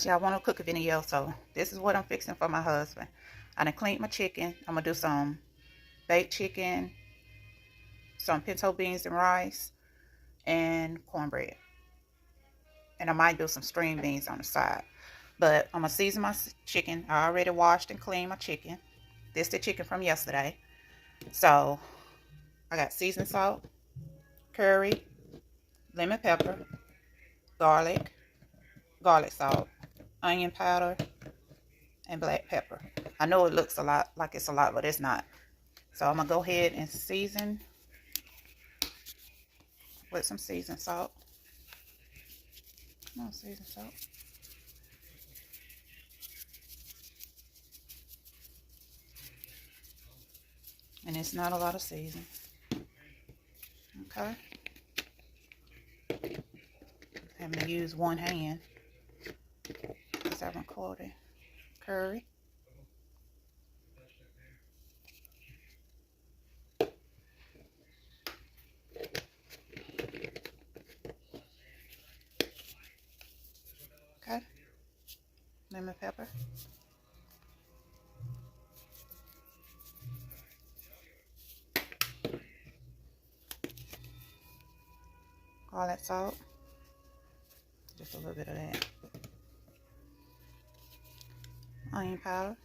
guys, y'all want to cook a video, so this is what I'm fixing for my husband. I done cleaned my chicken. I'm gonna do some baked chicken, some pinto beans and rice, and cornbread. And I might do some string beans on the side. But I'm gonna season my chicken. I already washed and cleaned my chicken. This is the chicken from yesterday. So I got seasoned salt, curry, lemon pepper, garlic salt, onion powder, and black pepper. I know it looks a lot like it's a lot, but it's not. So I'm gonna go ahead and season with some seasoned salt. Come on, seasoned salt. And it's not a lot of seasoning. Okay. Having to use one hand because I'm recording. Curry. Okay. Lemon pepper. Garlic salt. Just a little bit of that. Onion powder.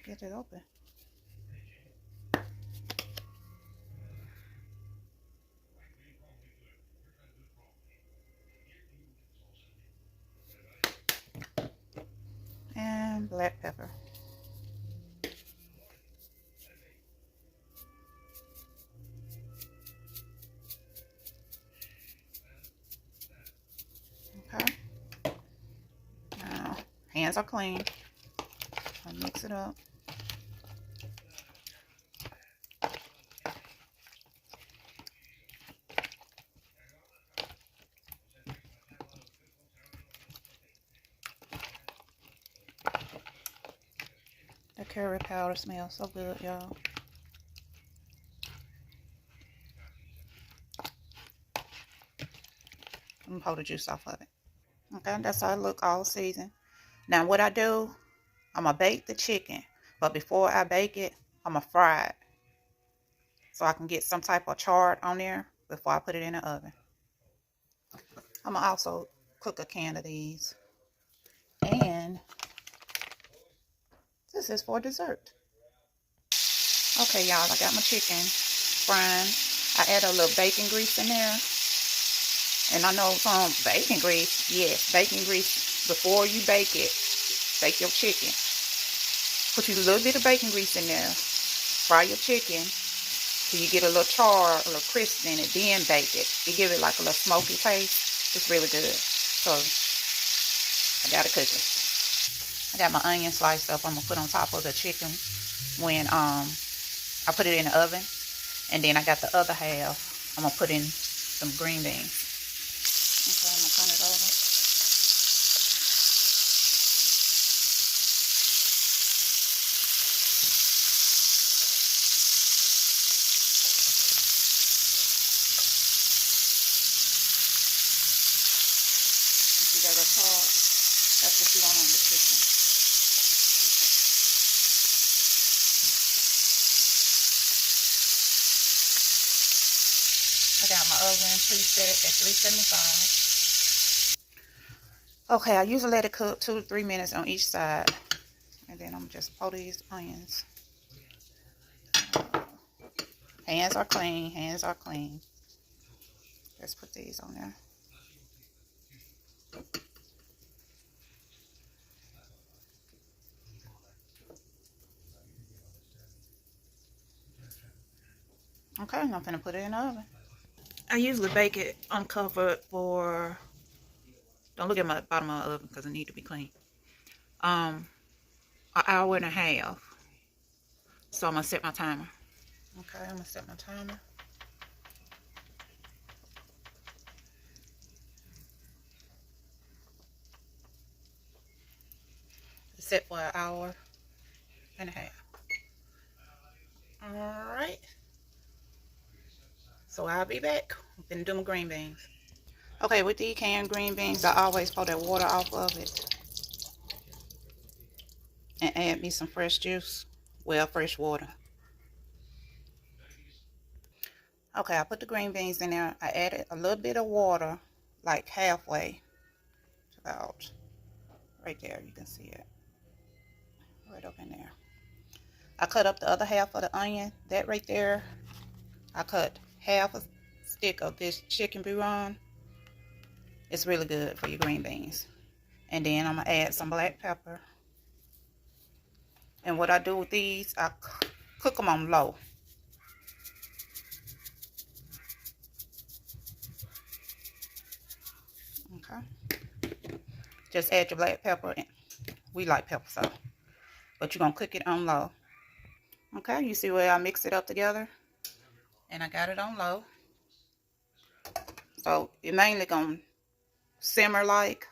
Get it open. And black pepper. Okay. Now, hands are clean. I'll mix it up. The curry powder smells so good, y'all. I'm gonna pour the juice off of it. Okay, that's how it look, all seasoned. Now what I do, I'm gonna bake the chicken, but before I bake it, I'm gonna fry it so I can get some type of char on there before I put it in the oven. I'm gonna also cook a can of these, and this is for dessert. Okay, y'all, I got my chicken frying. I add a little bacon grease in there. And I know some bacon grease, yes, bacon grease, before you bake it, bake your chicken. Put you a little bit of bacon grease in there, fry your chicken, till you get a little char, a little crisp in it, then bake it. It give it like a little smoky taste. It's really good. So, I gotta cook it. I got my onion sliced up. I'm gonna put on top of the chicken when I put it in the oven. And then I got the other half, I'm gonna put in some green beans. Okay, I'm gonna turn it over. You see that little char? That's what you want on the chicken. I got my oven preset at 375. Okay, I usually let it cook 2 to 3 minutes on each side. And then I'm just pour these onions. Hands are clean. Hands are clean. Let's put these on there. Okay, I'm gonna put it in the oven. I usually bake it uncovered for, don't look at my bottom of the oven because it needs to be clean. An hour and a half. So I'm gonna set my timer. Okay, I'm gonna set my timer. It's set for an hour and a half. Alright. So I'll be back. I'm gonna do my green beans. Okay, with these canned green beans, I always pour that water off of it and add me some fresh juice. Well, fresh water. Okay, I put the green beans in there. I added a little bit of water, like halfway. About right there, you can see it. Right up in there. I cut up the other half of the onion. That right there, I cut half a stick of this chicken bouillon. It's really good for your green beans. And then I'm going to add some black pepper. And what I do with these, I cook them on low. Okay. Just add your black pepper. We like pepper, so. But you're going to cook it on low. Okay, you see where I mix it up together? And I got it on low. So it mainly going to simmer like,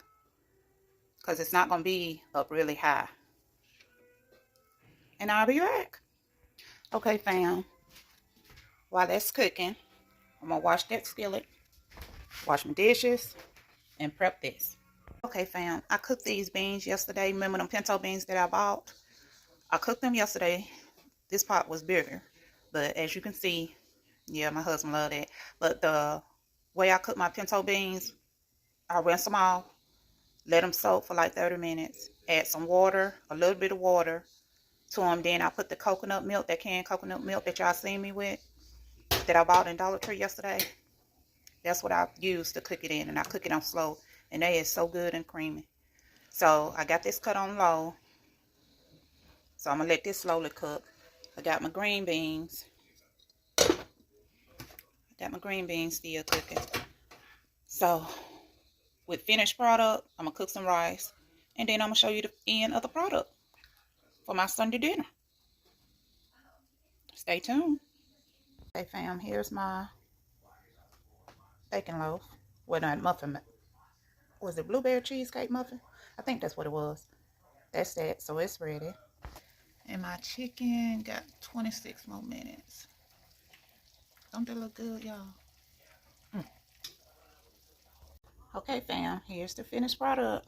because it's not going to be up really high. And I'll be back. Okay, fam. While that's cooking, I'm going to wash that skillet, wash my dishes, and prep this. Okay, fam. I cooked these beans yesterday. Remember them pinto beans that I bought? I cooked them yesterday. This pot was bigger. But as you can see, yeah, my husband loved it. But the way I cook my pinto beans, I rinse them off, let them soak for like 30 minutes, add some water, a little bit of water to them. Then I put the coconut milk, that canned coconut milk that y'all seen me with, that I bought in Dollar Tree yesterday. That's what I use to cook it in, and I cook it on slow, and they is so good and creamy. So I got this cut on low, so I'm gonna let this slowly cook. I got my green beans. Still cooking. So with finished product, I'm gonna cook some rice, and then I'm gonna show you the end of the product for my Sunday dinner. Stay tuned. Okay, fam, here's my bacon loaf. Well, not muffin. Was it blueberry cheesecake muffin? I think that's what it was. That's that. So it's ready. And my chicken got 26 more minutes. Don't that look good, y'all? Okay, fam. Here's the finished product.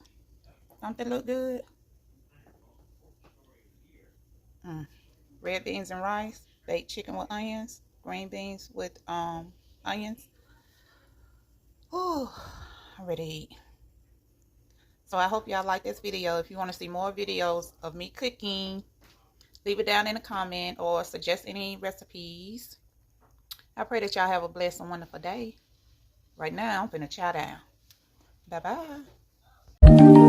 Don't that look good? Red beans and rice. Baked chicken with onions. Green beans with onions. Ooh, I'm ready to eat. So I hope y'all like this video. If you want to see more videos of me cooking, leave it down in a comment or suggest any recipes. I pray that y'all have a blessed and wonderful day. Right now, I'm finna chow down. Bye-bye.